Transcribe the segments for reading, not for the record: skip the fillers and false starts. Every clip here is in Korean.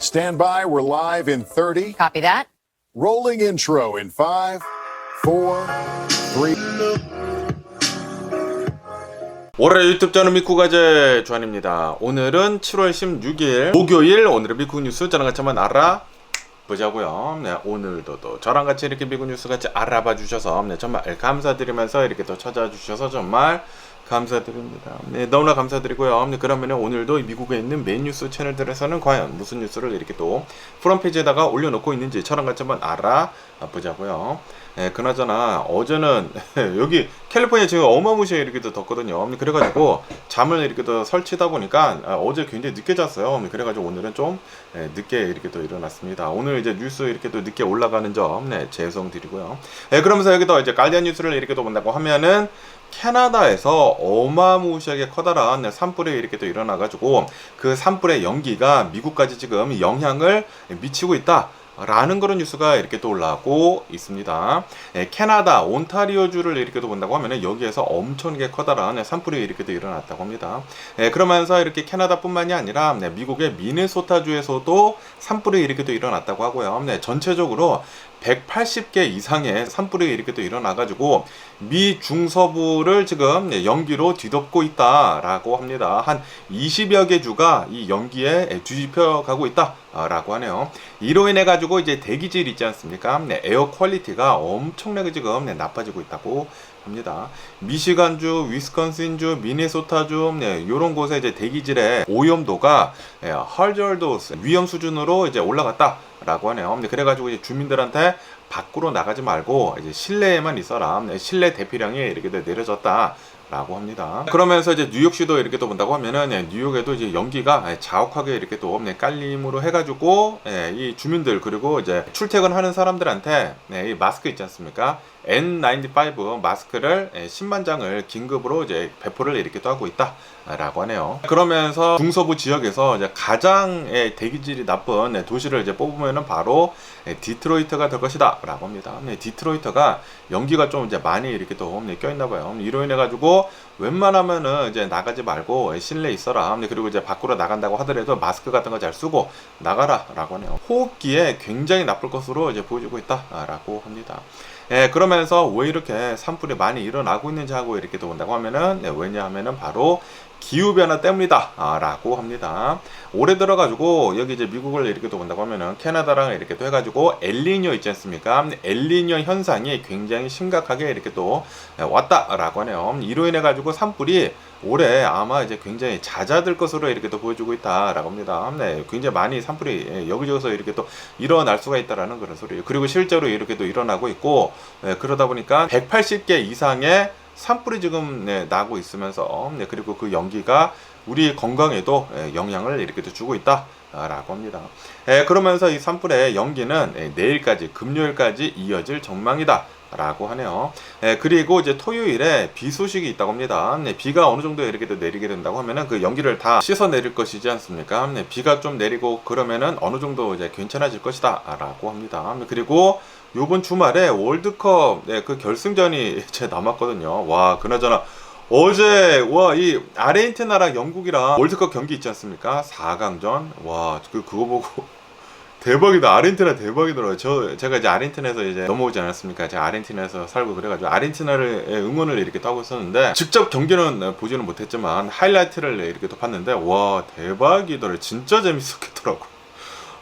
Stand by, we're live in 30. Copy that. Rolling intro in 5, 4, 3. 월요일 유튜브 저는 미쿠가제 주한입니다. 오늘은 7월 16일 목요일, 오늘의 미국 뉴스 저랑 같이 한번 알아보자고요. 네, 오늘도 또 저랑 같이 이렇게 미국 뉴스 같이 알아봐 주셔서 정말 감사드리면서 이렇게 또 찾아주셔서 정말 감사드립니다. 네, 너무나 감사드리고요. 네, 그러면 오늘도 미국에 있는 메인 뉴스 채널들에서는 과연 무슨 뉴스를 이렇게 또 프론페이지에다가 올려놓고 있는지 저랑 같이 한번 알아보자고요. 네, 그나저나 어제는 여기 캘리포니아 지금 어마무시하게 이렇게 또 덥거든요. 그래가지고 잠을 이렇게 또 설치다 보니까 어제 굉장히 늦게 잤어요. 그래가지고 오늘은 좀 늦게 이렇게 또 일어났습니다. 오늘 이제 뉴스 이렇게 또 늦게 올라가는 점 죄송드리고요. 그러면서 여기도 이제 가디언 뉴스를 이렇게 또 본다고 하면은 캐나다에서 어마무시하게 커다란 산불이 이렇게 또 일어나가지고 그 산불의 연기가 미국까지 지금 영향을 미치고 있다 라는 그런 뉴스가 이렇게 또 올라오고 있습니다. 캐나다 온타리오주를 이렇게 또 본다고 하면 여기에서 엄청나게 커다란 산불이 이렇게 또 일어났다고 합니다. 그러면서 이렇게 캐나다뿐만이 아니라 미국의 미네소타주에서도 산불이 이렇게 또 일어났다고 하고요. 전체적으로 180개 이상의 산불이 이렇게 또 일어나가지고 미 중서부를 지금 연기로 뒤덮고 있다라고 합니다. 한 20여 개 주가 이 연기에 뒤집혀 가고 있다라고 하네요. 이로 인해 가지고 이제 대기질 있지 않습니까? 에어 퀄리티가 엄청나게 지금 나빠지고 있다고 합니다. 미시간주, 위스콘신주, 미네소타주 이런 곳에 이제 대기질의 오염도가 하절도스 위험 수준으로 이제 올라갔다라고 하네요. 그래가지고 이제 주민들한테 밖으로 나가지 말고 이제 실내에만 있어라. 실내 대피량이 이렇게 내려졌다. 라고 합니다. 그러면서 이제 뉴욕시도 이렇게 또 본다고 하면은 뉴욕에도 이제 연기가 자욱하게 이렇게 또 깔림으로 해가지고 이 주민들 그리고 이제 출퇴근하는 사람들한테 이 마스크 있지 않습니까? N95 마스크를 10만 장을 긴급으로 이제 배포를 이렇게 또 하고 있다라고 하네요. 그러면서 중서부 지역에서 이제 가장 대기질이 나쁜 도시를 이제 뽑으면은 바로 디트로이트가 될 것이다라고 합니다. 디트로이트가 연기가 좀 이제 많이 이렇게 또 껴있나 봐요. 이로 인해 가지고 웬만하면은 이제 나가지 말고 실내에 있어라. 그리고 이제 밖으로 나간다고 하더라도 마스크 같은 거 잘 쓰고 나가라라고 하네요. 호흡기에 굉장히 나쁠 것으로 이제 보여지고 있다라고 합니다. 그러면서 왜 이렇게 산불이 많이 일어나고 있는지 하고 이렇게 또 본다고 하면은 왜냐하면은 바로 기후변화 때문이다 라고 합니다. 올해 들어가지고 여기 이제 미국을 이렇게 또 본다고 하면은 캐나다랑 이렇게 또 해가지고 엘니뇨 있지 않습니까? 엘니뇨 현상이 굉장히 심각하게 이렇게 또 왔다라고 하네요. 이로 인해 가지고 산불이 올해 아마 이제 굉장히 잦아들 것으로 이렇게 또 보여주고 있다라고 합니다. 굉장히 많이 산불이 여기저기서 이렇게 또 일어날 수가 있다라는 그런 소리예요. 그리고 실제로 이렇게 또 일어나고 있고 그러다 보니까 180개 이상의 산불이 지금 나고 있으면서 그리고 그 연기가 우리 건강에도 영향을 이렇게 또 주고 있다라고 합니다. 그러면서 이 산불의 연기는 내일까지 금요일까지 이어질 전망이다. 라고 하네요. 그리고 이제 토요일에 비 소식이 있다고 합니다. 비가 어느 정도 이렇게 내리게 된다고 하면은 그 연기를 다 씻어 내릴 것이지 않습니까? 비가 좀 내리고 그러면은 어느 정도 이제 괜찮아질 것이다 라고 합니다. 그리고 요번 주말에 월드컵 그 결승전이 이제 남았거든요. 와, 그나저나 어제 이 아르헨티나랑 영국이랑 월드컵 경기 있지 않습니까? 4강전. 와, 그거 보고 대박이다. 아르헨티나 대박이더라고요. 제가 이제 아르헨티나에서 이제 넘어오지 않았습니까? 제가 아르헨티나에서 살고 그래가지고 아르헨티나를 응원을 이렇게 또 하고 있었는데 직접 경기는 보지는 못했지만 하이라이트를 이렇게 또 봤는데 와, 대박이더라고요. 진짜 재밌었겠더라고.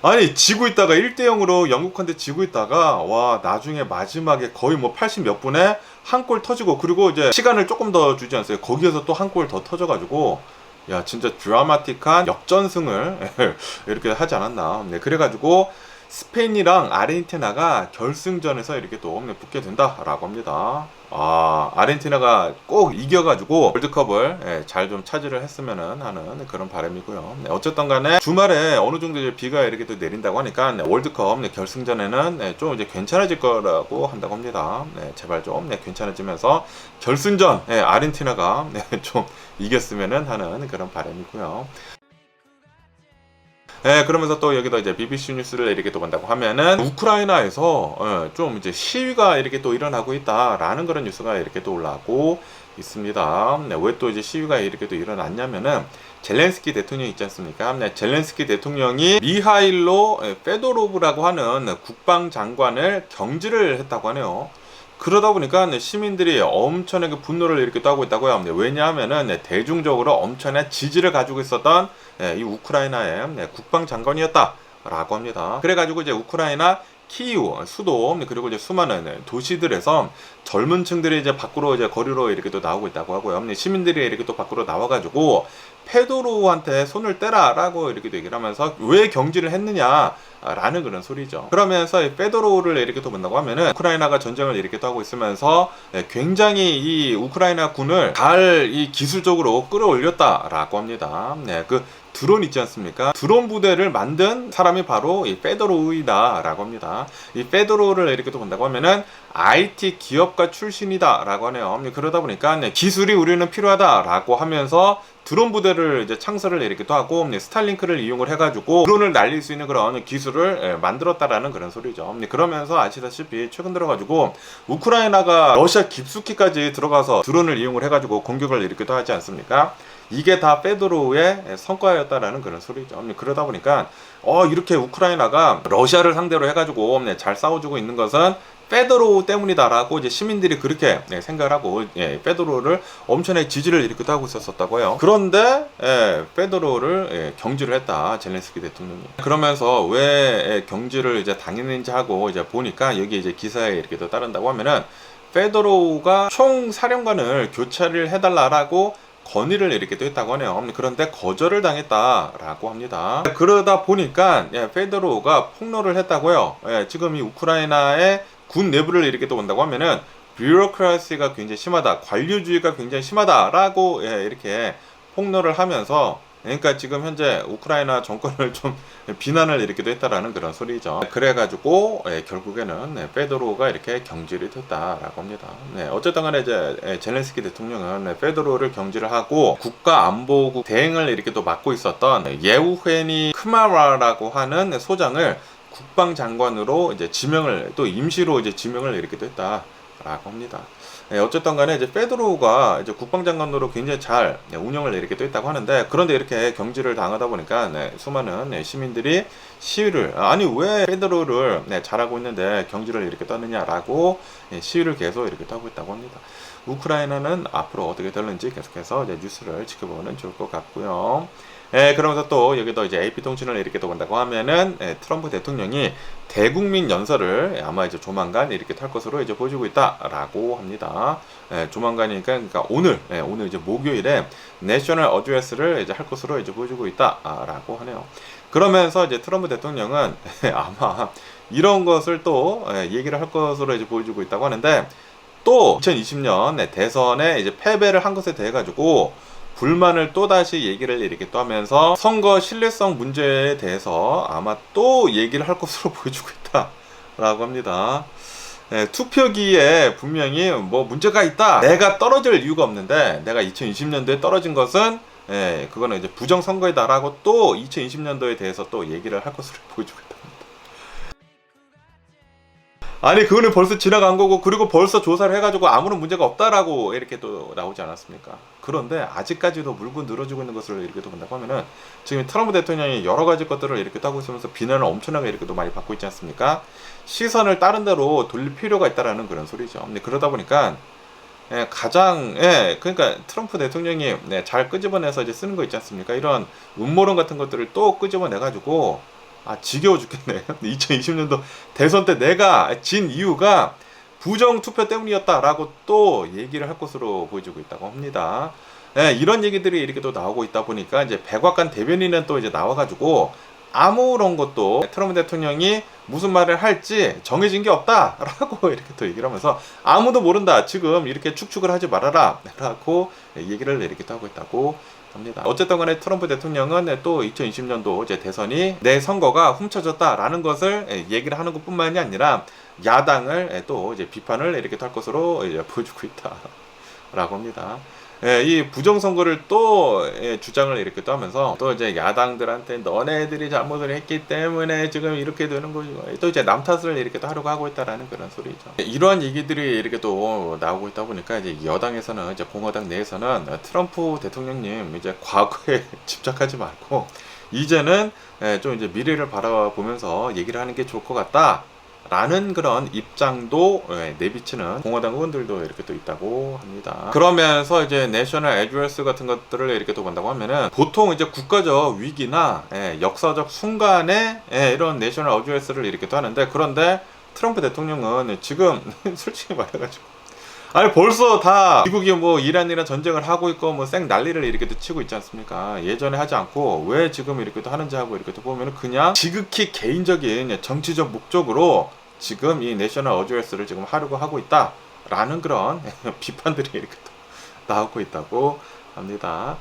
아니, 지고 있다가 1대0으로 영국한테 지고 있다가 와, 나중에 마지막에 거의 뭐 80 몇 분에 한 골 터지고 그리고 이제 시간을 조금 더 주지 않았어요. 거기에서 또 한 골 더 터져가지고 야, 진짜 드라마틱한 역전승을 이렇게 하지 않았나. 그래가지고 스페인이랑 아르헨티나가 결승전에서 이렇게 또 붙게 된다라고 합니다. 아르헨티나가 꼭 이겨가지고 월드컵을 잘 좀 차지를 했으면 하는 그런 바람이고요. 어쨌든 간에 주말에 어느 정도 이제 비가 이렇게 또 내린다고 하니까 월드컵 결승전에는 좀 이제 괜찮아질 거라고 한다고 합니다. 제발 좀 괜찮아지면서 결승전 아르헨티나가 좀 이겼으면 하는 그런 바람이고요. 그러면서 또 여기다 이제 BBC 뉴스를 이렇게 또 본다고 하면은 우크라이나에서 좀 이제 시위가 이렇게 또 일어나고 있다라는 그런 뉴스가 이렇게 또 올라오고 있습니다. 왜 또 이제 시위가 이렇게 또 일어났냐면은 젤렌스키 대통령 있지 않습니까? 젤렌스키 대통령이 미하일로 페도로브라고 하는 국방장관을 경질을 했다고 하네요. 그러다 보니까 시민들이 엄청나게 분노를 이렇게 또 하고 있다고요. 왜냐하면은 대중적으로 엄청난 지지를 가지고 있었던 이 우크라이나의 국방장관이었다라고 합니다. 그래가지고 이제 우크라이나 키이우 수도 그리고 이제 수많은 도시들에서 젊은 층들이 이제 밖으로 이제 거리로 이렇게 또 나오고 있다고 하고요. 시민들이 이렇게 또 밖으로 나와가지고 페도로우한테 손을 떼라라고 이렇게 또 얘기를 하면서 왜 경질을 했느냐라는 그런 소리죠. 그러면서 이 페도로우를 이렇게 또 본다고 하면은 우크라이나가 전쟁을 이렇게 또 하고 있으면서 굉장히 이 우크라이나 군을 잘 이 기술적으로 끌어올렸다라고 합니다. 그 드론 있지 않습니까? 드론 부대를 만든 사람이 바로 이 페도로우이다라고 합니다. 이 페도로우를 이렇게 또 본다고 하면은 IT 기업가 출신이다라고 하네요. 그러다 보니까 기술이 우리는 필요하다라고 하면서 드론 부대를 이제 창설을 이렇게 또 하고 스탈링크를 이용을 해가지고 드론을 날릴 수 있는 그런 기술을 만들었다라는 그런 소리죠. 그러면서 아시다시피 최근 들어가지고 우크라이나가 러시아 깊숙이까지 들어가서 드론을 이용을 해가지고 공격을 이렇게 또 하지 않습니까? 이게 다 페도로우의 성과였다라는 그런 소리죠. 그러다 보니까 이렇게 우크라이나가 러시아를 상대로 해가지고 잘 싸워주고 있는 것은 페도로우 때문이다라고 이제 시민들이 그렇게 생각을 하고 페도로우를 엄청나게 지지를 이렇게 하고 있었다고요. 그런데 페도로우를 경질을 했다 젤렌스키 대통령이. 그러면서 왜 경질을 이제 당했는지 하고 이제 보니까 여기 이제 기사에 이렇게 또 따른다고 하면은 페도로우가 총 사령관을 교체를 해달라라고 건의를 이렇게 또 했다고 하네요. 그런데 거절을 당했다라고 합니다. 그러다 보니까 페도로우가 폭로를 했다고요. 지금 이 우크라이나의 군 내부를 이렇게 또 본다고 하면은 뷰로크라시가 굉장히 심하다, 관료주의가 굉장히 심하다라고 이렇게 폭로를 하면서, 그러니까 지금 현재 우크라이나 정권을 좀 비난을 이렇게 했다라는 그런 소리죠. 그래가지고 결국에는 페도로우가 이렇게 경질이 됐다라고 합니다. 어쨌든 간에 이제 젤렌스키 대통령은 페도로우를 경질을 하고 국가안보국 대행을 이렇게 또 맡고 있었던 예우헤니 크마라라고 하는 소장을 국방장관으로 이제 지명을 또 임시로 이제 지명을 이렇게 했다라고 합니다. 어쨌든 간에 이제 페도로우가 이제 국방장관으로 굉장히 잘 운영을 이렇게 또 했다고 하는데, 그런데 이렇게 경질을 당하다 보니까 수많은 시민들이 시위를, 아니 왜 페도로우를 잘하고 있는데 경질을 이렇게 떴느냐라고 시위를 계속 이렇게 하고 있다고 합니다. 우크라이나는 앞으로 어떻게 될는지 계속해서 이제 뉴스를 지켜보면 좋을 것 같고요. 그러면서 또 여기도 이제 AP통신을 이렇게 또 본다고 하면은 트럼프 대통령이 대국민 연설을 아마 이제 조만간 이렇게 탈 것으로 이제 보여주고 있다라고 합니다. 조만간이니까 그러니까 오늘 이제 목요일에 내셔널 어드레스를 이제 할 것으로 이제 보여주고 있다라고 하네요. 그러면서 이제 트럼프 대통령은 아마 이런 것을 또 얘기를 할 것으로 이제 보여주고 있다고 하는데, 또 2020년 대선에 이제 패배를 한 것에 대해 가지고 불만을 또다시 얘기를 이렇게 또 하면서 선거 신뢰성 문제에 대해서 아마 또 얘기를 할 것으로 보여주고 있다라고 합니다. 투표기에 분명히 뭐 문제가 있다, 내가 떨어질 이유가 없는데 내가 2020년도에 떨어진 것은 그거는 이제 부정선거이다라고 또 2020년도에 대해서 또 얘기를 할 것으로 보여주고 있다. 아니 그거는 벌써 지나간 거고, 그리고 벌써 조사를 해가지고 아무런 문제가 없다라고 이렇게 또 나오지 않았습니까? 그런데 아직까지도 물고 늘어지고 있는 것을 이렇게 또 본다고 하면은 지금 트럼프 대통령이 여러 가지 것들을 이렇게 하고 있으면서 비난을 엄청나게 이렇게 또 많이 받고 있지 않습니까? 시선을 다른 데로 돌릴 필요가 있다라는 그런 소리죠. 근데 그러다 보니까 가장 그러니까 트럼프 대통령이 잘 끄집어내서 이제 쓰는 거 있지 않습니까? 이런 음모론 같은 것들을 또 끄집어내 가지고 지겨워 죽겠네. 2020년도 대선 때 내가 진 이유가 부정투표 때문이었다라고 또 얘기를 할 것으로 보여지고 있다고 합니다. 이런 얘기들이 이렇게 또 나오고 있다 보니까 이제 백악관 대변인은 또 이제 나와가지고 아무런 것도 트럼프 대통령이 무슨 말을 할지 정해진 게 없다라고 이렇게 또 얘기를 하면서 아무도 모른다, 지금 이렇게 축축을 하지 말아라 라고 얘기를 이렇게 또 하고 있다고 합니다. 어쨌든 간에 트럼프 대통령은 또 2020년도 이제 대선이 내 선거가 훔쳐졌다라는 것을 얘기를 하는 것 뿐만이 아니라 야당을 또 이제 비판을 이렇게 할 것으로 이제 보여주고 있다라고 합니다. 이 부정선거를 또 주장을 이렇게 또 하면서 또 이제 야당들한테 너네들이 잘못을 했기 때문에 지금 이렇게 되는 거죠. 또 이제 남 탓을 이렇게 또 하려고 하고 있다라는 그런 소리죠. 이러한 얘기들이 이렇게 또 나오고 있다 보니까 이제 여당에서는 이제 공화당 내에서는 트럼프 대통령님 이제 과거에 집착하지 말고 이제는 좀 이제 미래를 바라보면서 얘기를 하는 게 좋을 것 같다. 라는 그런 입장도 내비치는 공화당 의원들도 이렇게 또 있다고 합니다. 그러면서 이제 내셔널 애드레스 같은 것들을 이렇게 또 본다고 하면은 보통 이제 국가적 위기나 역사적 순간에 이런 내셔널 애드레스를 이렇게 또 하는데, 그런데 트럼프 대통령은 지금 솔직히 말해가지고 아니 벌써 다 미국이 뭐 이란이랑 전쟁을 하고 있고 뭐 쌩 난리를 이렇게 또 치고 있지 않습니까? 예전에 하지 않고 왜 지금 이렇게 또 하는지 하고 이렇게 또 보면은 그냥 지극히 개인적인 정치적 목적으로 지금 이 내셔널 어드레스를 지금 하려고 하고 있다라는 그런 비판들이 이렇게 또 나오고 있다고 합니다.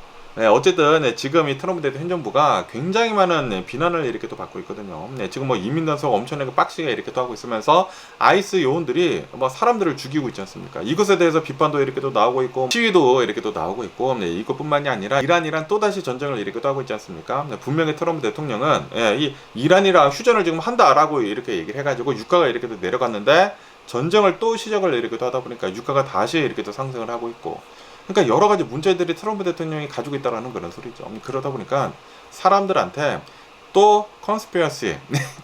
어쨌든 지금 이 트럼프 대통령 행정부가 굉장히 많은 비난을 이렇게 또 받고 있거든요. 지금 뭐 이민 단속 엄청나게 빡시게 이렇게 또 하고 있으면서 아이스 요원들이 뭐 사람들을 죽이고 있지 않습니까? 이것에 대해서 비판도 이렇게 또 나오고 있고 시위도 이렇게 또 나오고 있고, 이것뿐만이 아니라 이란이랑 또다시 전쟁을 이렇게 또 하고 있지 않습니까? 분명히 트럼프 대통령은 이 이란이랑 휴전을 지금 한다라고 이렇게 얘기를 해가지고 유가가 이렇게 또 내려갔는데 전쟁을 또 시작을 이렇게 또 하다 보니까 유가가 다시 이렇게 또 상승을 하고 있고, 그러니까 여러 가지 문제들이 트럼프 대통령이 가지고 있다라는 그런 소리죠. 그러다 보니까 사람들한테 또 컨스피러시,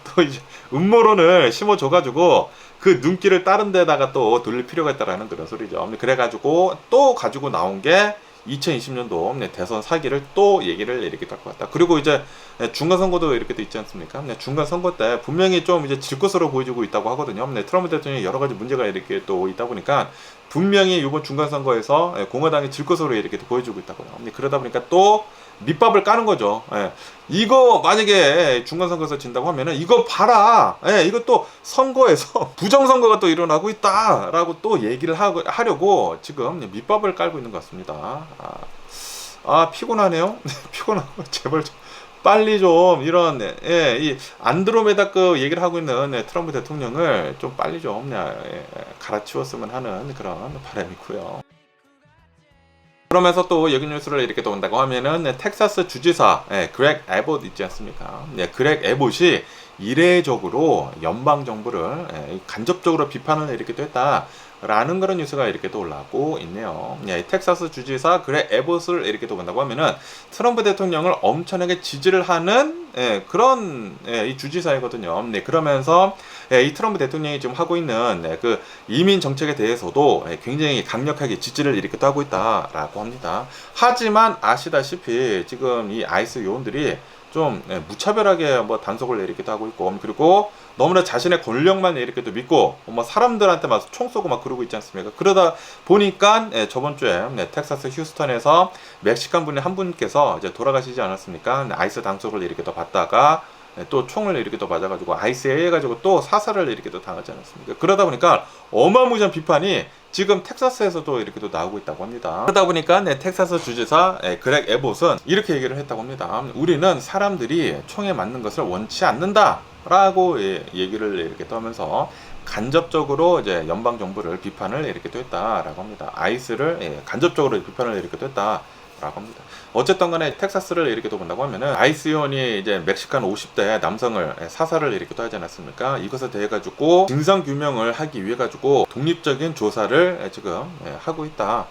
또 이제 음모론을 심어줘가지고 그 눈길을 다른 데다가 또 돌릴 필요가 있다라는 그런 소리죠. 그래가지고 또 가지고 나온 게 2020년도 대선 사기를 또 얘기를 이렇게 할 것 같다. 그리고 이제 중간선거도 이렇게 또 있지 않습니까? 중간선거 때 분명히 좀 이제 질 것으로 보여지고 있다고 하거든요. 트럼프 대통령이 여러 가지 문제가 이렇게 또 있다 보니까 분명히 이번 중간선거에서 공화당이 질 것으로 이렇게 또 보여지고 있다고요. 그러다 보니까 또 밑밥을 까는 거죠. 이거 만약에 중간선거에서 진다고 하면은 이거 봐라. 이거 또 선거에서 부정선거가 또 일어나고 있다라고 또 얘기를 하려고 지금 밑밥을 깔고 있는 것 같습니다. 피곤하네요. 피곤하고 제발 좀 빨리 좀 이런 이 안드로메다급 얘기를 하고 있는 트럼프 대통령을 좀 빨리 좀 갈아치웠으면 하는 그런 바람이고요. 그러면서 또 여기 뉴스를 이렇게 또 온다고 하면은 텍사스 주지사 그렉 에봇 있지 않습니까? 그렉 에봇이 이례적으로 연방 정부를 간접적으로 비판을 이렇게 또 했다라는 그런 뉴스가 이렇게 또 올라오고 있네요. 텍사스 주지사 그렉 에봇을 이렇게 또 본다고 하면은 트럼프 대통령을 엄청나게 지지를 하는 그런 이 주지사이거든요. 그러면서 이 트럼프 대통령이 지금 하고 있는 그 이민 정책에 대해서도 굉장히 강력하게 지지를 이렇게 또 하고 있다라고 합니다. 하지만 아시다시피 지금 이 아이스 요원들이 좀 무차별하게 뭐 단속을 이렇게 하고 있고, 그리고 너무나 자신의 권력만 이렇게 또 믿고 뭐 사람들한테 막 총 쏘고 막 그러고 있지 않습니까? 그러다 보니까 저번 주에 텍사스 휴스턴에서 멕시칸 분이 한 분께서 이제 돌아가시지 않았습니까? 아이스 단속을 이렇게 또 받다가 또 총을 이렇게 또 맞아가지고 아이스에 해가지고 또 사살을 이렇게 또 당하지 않았습니까? 그러다 보니까 어마무시한 비판이 지금 텍사스에서도 이렇게 또 나오고 있다고 합니다. 그러다 보니까 텍사스 주지사 그렉 에봇은 이렇게 얘기를 했다고 합니다. 우리는 사람들이 총에 맞는 것을 원치 않는다 라고 얘기를 이렇게 또 하면서 간접적으로 이제 연방 정부를 비판을 이렇게 또 했다라고 합니다. 아이스를 간접적으로 비판을 이렇게 또 했다 라고 합니다. 어쨌든 간에 텍사스를 이렇게 또 본다고 하면은 아이스 요원이 이제 멕시칸 50대 남성을 사살을 이렇게 또 하지 않았습니까? 이것에 대해 가지고 진상 규명을 하기 위해 가지고 독립적인 조사를 지금 하고 있다.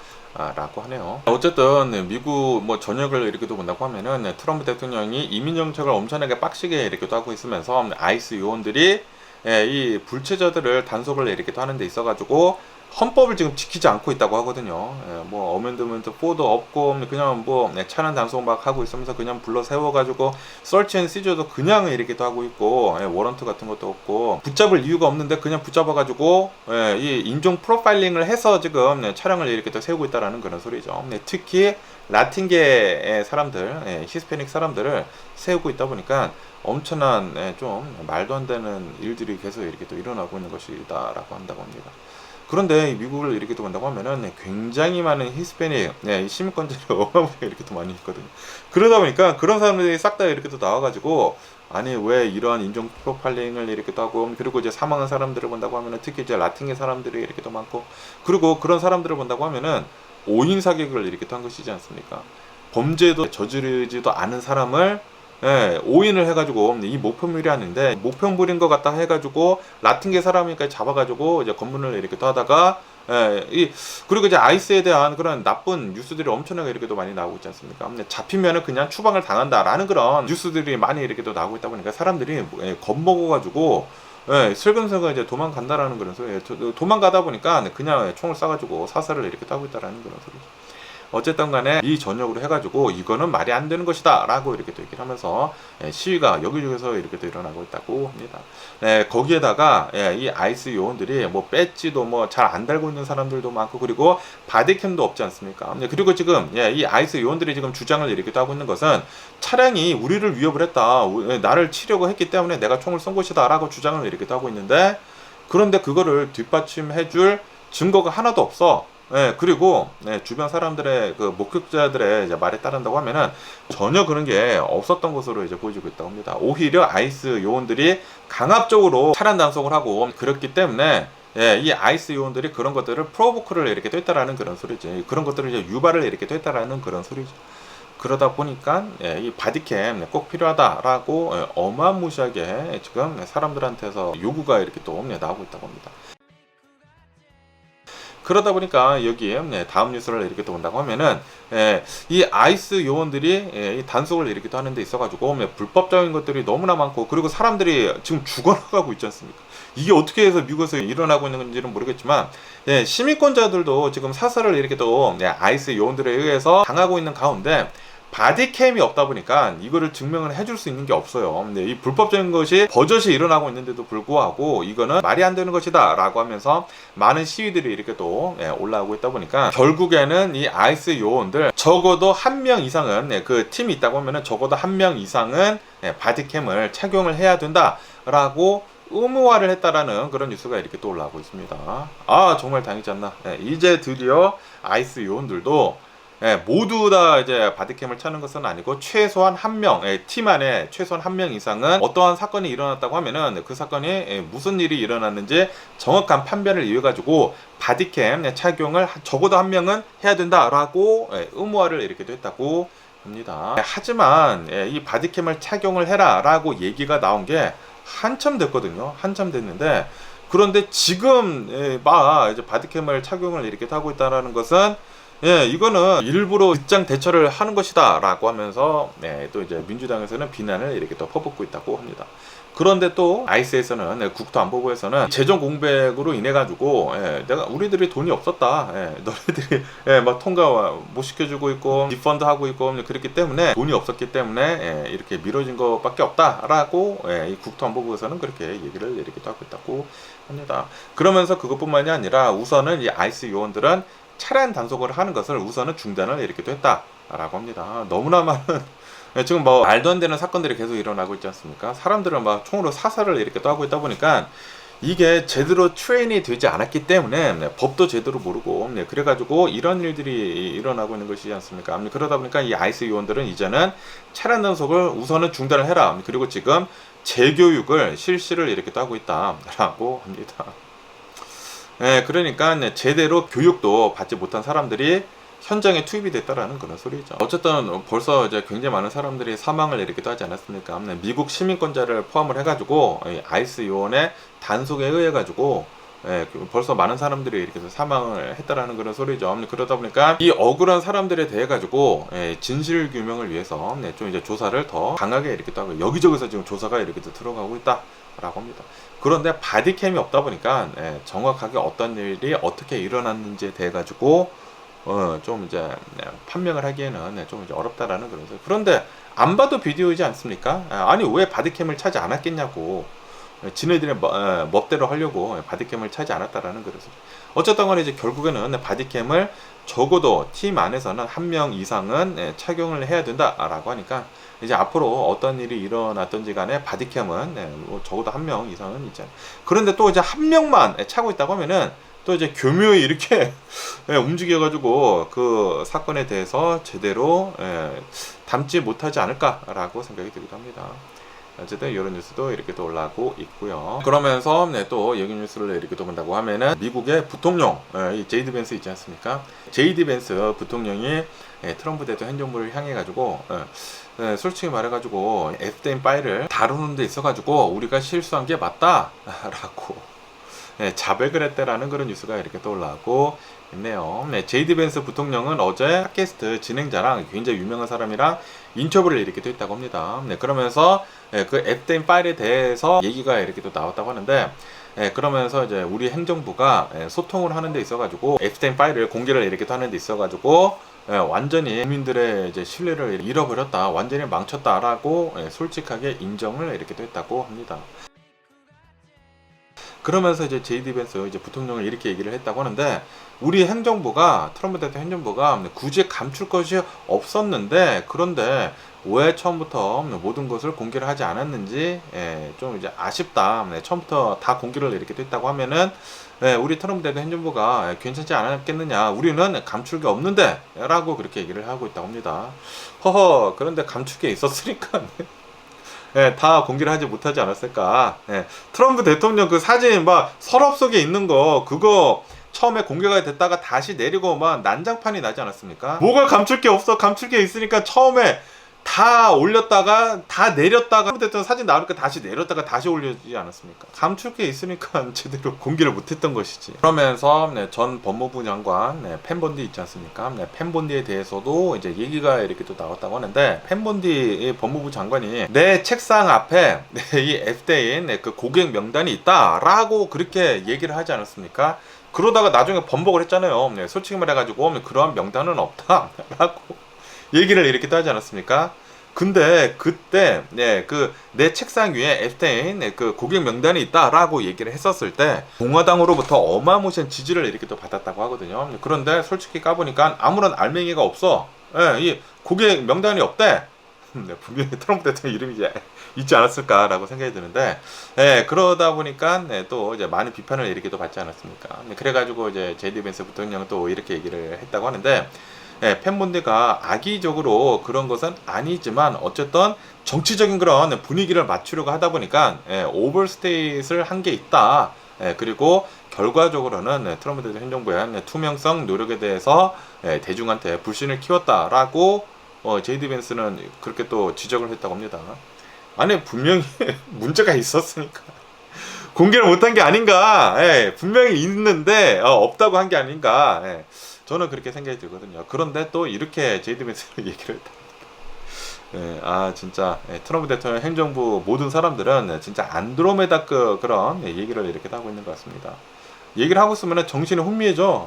라고 하네요. 어쨌든 미국 뭐 전역을 이렇게 또 본다고 하면은 트럼프 대통령이 이민 정책을 엄청나게 빡시게 이렇게 또 하고 있으면서 아이스 요원들이 이 불체자들을 단속을 이렇게 또 하는 데 있어 가지고 헌법을 지금 지키지 않고 있다고 하거든요. 뭐 어멘드먼트 4도 없고 그냥 뭐 차량 단속 막 하고 있으면서 그냥 불러 세워가지고 서치 앤 시저도 그냥 이렇게 또 하고 있고 워런트 같은 것도 없고 붙잡을 이유가 없는데 그냥 붙잡아가지고 이 인종 프로파일링을 해서 지금 차량을 이렇게 또 세우고 있다라는 그런 소리죠. 특히 라틴계의 사람들, 히스패닉 사람들을 세우고 있다 보니까 엄청난 좀 말도 안 되는 일들이 계속 이렇게 또 일어나고 있는 것이다라고 한다고 합니다. 그런데 미국을 이렇게 또 본다고 하면은 굉장히 많은 히스패닉 시민권자들이 어마어마하게 이렇게 또 많이 있거든요. 그러다 보니까 그런 사람들이 싹 다 이렇게 또 나와가지고 아니 왜 이러한 인종 프로파일링을 이렇게 또 하고, 그리고 이제 사망한 사람들을 본다고 하면은 특히 이제 라틴계 사람들이 이렇게 또 많고, 그리고 그런 사람들을 본다고 하면은 오인 사격을 이렇게 한 것이지 않습니까? 범죄도 저지르지도 않은 사람을 오인을 해가지고 이 목표물이 하는데 목표물인 것 같다 해가지고 라틴계 사람이니까 잡아가지고 이제 검문을 이렇게 또 하다가 그리고 이제 아이스에 대한 그런 나쁜 뉴스들이 엄청나게 이렇게 또 많이 나오고 있지 않습니까? 근데 잡히면은 그냥 추방을 당한다라는 그런 뉴스들이 많이 이렇게 또 나오고 있다 보니까 사람들이 겁먹어가지고 슬금슬금 이제 도망간다라는 그런 소리예요. 도망가다 보니까 그냥 총을 쏴가지고 사살을 이렇게 하고 있다라는 그런 소리죠. 어쨌든 간에 이 전역으로 해가지고 이거는 말이 안 되는 것이다 라고 이렇게 또 얘기를 하면서 시위가 여기저기서 이렇게 또 일어나고 있다고 합니다. 거기에다가 이 아이스 요원들이 뭐 배지도 뭐 잘 안 달고 있는 사람들도 많고 그리고 바디캠도 없지 않습니까? 그리고 지금 이 아이스 요원들이 지금 주장을 이렇게 또 하고 있는 것은 차량이 우리를 위협을 했다, 나를 치려고 했기 때문에 내가 총을 쏜 것이다 라고 주장을 이렇게 또 하고 있는데, 그런데 그거를 뒷받침해줄 증거가 하나도 없어. 그리고 주변 사람들의 그 목격자들의 이제 말에 따른다고 하면은 전혀 그런 게 없었던 것으로 이제 보여지고 있다고 합니다. 오히려 아이스 요원들이 강압적으로 차량 단속을 하고 그렇기 때문에 이 아이스 요원들이 그런 것들을 프로보크를 이렇게 됐다라는 그런 소리지. 그런 것들을 이제 유발을 이렇게 됐다라는 그런 소리죠. 그러다 보니까 이 바디캠 꼭 필요하다라고 어마무시하게 지금 사람들한테서 요구가 이렇게 또 나오고 있다고 합니다. 그러다 보니까 여기 다음 뉴스를 이렇게 또 본다고 하면은 이 아이스 요원들이 이 단속을 이렇게 또 하는 데 있어가지고 불법적인 것들이 너무나 많고, 그리고 사람들이 지금 죽어나가고 있지 않습니까? 이게 어떻게 해서 미국에서 일어나고 있는 건지는 모르겠지만 시민권자들도 지금 사설을 이렇게 또 아이스 요원들에 의해서 당하고 있는 가운데 바디캠이 없다 보니까 이거를 증명을 해줄 수 있는 게 없어요. 근데 이 불법적인 것이 버젓이 일어나고 있는데도 불구하고 이거는 말이 안 되는 것이다 라고 하면서 많은 시위들이 이렇게 또 올라오고 있다 보니까 결국에는 이 아이스 요원들 적어도 한 명 이상은, 그 팀이 있다고 하면은 적어도 한 명 이상은 바디캠을 착용을 해야 된다 라고 의무화를 했다라는 그런 뉴스가 이렇게 또 올라오고 있습니다. 아, 정말 다행이지 않나. 이제 드디어 아이스 요원들도 모두 다 이제 바디캠을 차는 것은 아니고 최소한 한 명, 팀 안에 최소한 한 명 이상은 어떠한 사건이 일어났다고 하면은 그 사건이 무슨 일이 일어났는지 정확한 판별을 이해 가지고 바디캠 착용을 적어도 한 명은 해야 된다라고 의무화를 이렇게 됐다고 합니다. 하지만 이 바디캠을 착용을 해라라고 얘기가 나온 게 한참 됐거든요. 한참 됐는데, 그런데 지금 막 이제 바디캠을 착용을 이렇게 하고 있다라는 것은 이거는 일부러 입장 대처를 하는 것이다 라고 하면서 또 이제 민주당에서는 비난을 이렇게 또 퍼붓고 있다고 합니다. 그런데 또 아이스에서는, 국토안보부에서는 재정 공백으로 인해 가지고 우리들이 돈이 없었다, 너희들이 막 통과 못 시켜주고 있고 디펀드 하고 있고 그렇기 때문에 돈이 없었기 때문에 이렇게 미뤄진 것밖에 없다라고 이 국토안보부에서는 그렇게 얘기를 이렇게 또 하고 있다고 합니다. 그러면서 그것뿐만이 아니라 우선은 이 아이스 요원들은 차량 단속을 하는 것을 우선은 중단을 이렇게 또 했다라고 합니다. 너무나 많은 지금 뭐 말도 안 되는 사건들이 계속 일어나고 있지 않습니까? 사람들은 막 총으로 사살을 이렇게 또 하고 있다 보니까 이게 제대로 트레인이 되지 않았기 때문에 법도 제대로 모르고 그래가지고 이런 일들이 일어나고 있는 것이지 않습니까? 그러다 보니까 이 아이스 요원들은 이제는 차량 단속을 우선은 중단을 해라. 그리고 지금 재교육을 실시를 이렇게 또 하고 있다라고 합니다. 그러니까 제대로 교육도 받지 못한 사람들이 현장에 투입이 됐다라는 그런 소리죠. 어쨌든 벌써 이제 굉장히 많은 사람들이 사망을 이렇게 하지 않았습니까? 미국 시민권자를 포함을 해가지고 아이스 요원의 단속에 의해 가지고 벌써 많은 사람들이 이렇게 사망을 했다라는 그런 소리죠. 그러다 보니까 이 억울한 사람들에 대해 가지고 진실 규명을 위해서 좀 이제 조사를 더 강하게 이렇게 또 하고 여기저기서 지금 조사가 이렇게 또 들어가고 있다라고 합니다. 그런데 바디캠이 없다 보니까 정확하게 어떤 일이 어떻게 일어났는지에 대해 가지고 좀 이제 판명을 하기에는 좀 이제 어렵다라는 그런 소리. 그런데 안 봐도 비디오이지 않습니까? 아니 왜 바디캠을 차지 않았겠냐고. 지네들의 멋대로 하려고 바디캠을 차지 않았다라는 그런 소리. 어쨌든 간에 이제 결국에는 바디캠을 적어도 팀 안에서는 한 명 이상은 착용을 해야 된다라고 하니까 이제 앞으로 어떤 일이 일어났던지 간에 바디캠은 적어도 한 명 이상은 있잖아요. 그런데 또 이제 한 명만 차고 있다고 하면은 또 이제 교묘히 이렇게 움직여가지고 그 사건에 대해서 제대로 담지 못하지 않을까라고 생각이 들기도 합니다. 어쨌든 이런 뉴스도 이렇게 또 올라오고 있고요. 그러면서 또 여기 뉴스를 이렇게 또 본다고 하면은 미국의 부통령 이 제이디 벤스 있지 않습니까? 제이디 벤스 부통령이 트럼프 대통령 행정부를 향해 가지고 솔직히 말해가지고 FDM 파일을 다루는 데 있어가지고 우리가 실수한 게 맞다라고 자백을 했다라는 그런 뉴스가 이렇게 또 올라오고 있네요. 제이디 벤스 부통령은 어제 팟캐스트 진행자랑 굉장히 유명한 사람이랑 인터뷰를 이렇게 또 했다고 합니다. 그러면서 그 FDM 파일에 대해서 얘기가 이렇게 또 나왔다고 하는데 그러면서 이제 우리 행정부가 소통을 하는 데 있어가지고 FDM 파일을 공개를 이렇게 또 하는 데 있어가지고 완전히 국민들의 이제 신뢰를 잃어버렸다, 완전히 망쳤다라고 솔직하게 인정을 이렇게 또 했다고 합니다. 그러면서 이제 제이디 벤스 이제 부통령을 이렇게 얘기를 했다고 하는데 우리 행정부가 트럼프 대통령 행정부가 굳이 감출 것이 없었는데 그런데 왜 처음부터 모든 것을 공개를 하지 않았는지 좀 이제 아쉽다. 처음부터 다 공개를 이렇게 됐다고 하면은 우리 트럼프 대통령 행정부가 괜찮지 않았겠느냐. 우리는 감출 게 없는데 라고 그렇게 얘기를 하고 있다고 합니다. 허허 그런데 감출 게 있었으니까 다 공개를 하지 못하지 않았을까. 트럼프 대통령 그 사진 막 서랍 속에 있는 거 그거 처음에 공개가 됐다가 다시 내리고 막 난장판이 나지 않았습니까? 뭐가 감출 게 없어. 감출 게 있으니까 처음에 다 올렸다가 다 내렸다가 트럼프 사진 나오니까 다시 내렸다가 다시 올리지 않았습니까? 감출 게 있으니까 제대로 공개를 못했던 것이지. 그러면서 전 법무부 장관 펜본디 있지 않습니까? 펜본디에 대해서도 이제 얘기가 이렇게 또 나왔다고 하는데 펜본디 법무부 장관이 내 책상 앞에 이 FDA인 그 고객 명단이 있다라고 그렇게 얘기를 하지 않았습니까? 그러다가 나중에 번복을 했잖아요. 솔직히 말해가지고 그러한 명단은 없다라고 얘기를 이렇게 하지 않았습니까? 근데 그때 그 내 책상 위에 FDA인 그 고객 명단이 있다라고 얘기를 했었을 때 공화당으로부터 어마무시한 지지를 이렇게 또 받았다고 하거든요. 그런데 솔직히 까보니까 아무런 알맹이가 없어. 이 고객 명단이 없대. 분명히 트럼프 대통령 이름이 있지 않았을까라고 생각이 드는데, 그러다 보니까 또 이제 많은 비판을 이렇게 또 받지 않았습니까? 그래가지고 이제 제이디 벤스 부통령은 또 이렇게 얘기를 했다고 하는데, 팬분들과 악의적으로 그런 것은 아니지만 어쨌든 정치적인 그런 분위기를 맞추려고 하다 보니까 오버스테이트를 한 게 있다. 그리고 결과적으로는 트럼프 대통령 행정부의 투명성 노력에 대해서 대중한테 불신을 키웠다라고 제이디 벤스는 그렇게 또 지적을 했다고 합니다. 아니 분명히 문제가 있었으니까 공개를 못한 게 아닌가. 분명히 있는데 없다고 한 게 아닌가. 저는 그렇게 생각이 들거든요. 그런데 또 이렇게 제이디 벤스가 얘기를 했다. 진짜 트럼프 대통령 행정부 모든 사람들은 진짜 안드로메다급 그런 얘기를 이렇게 하고 있는 것 같습니다. 얘기를 하고 있으면 정신이 혼미해져.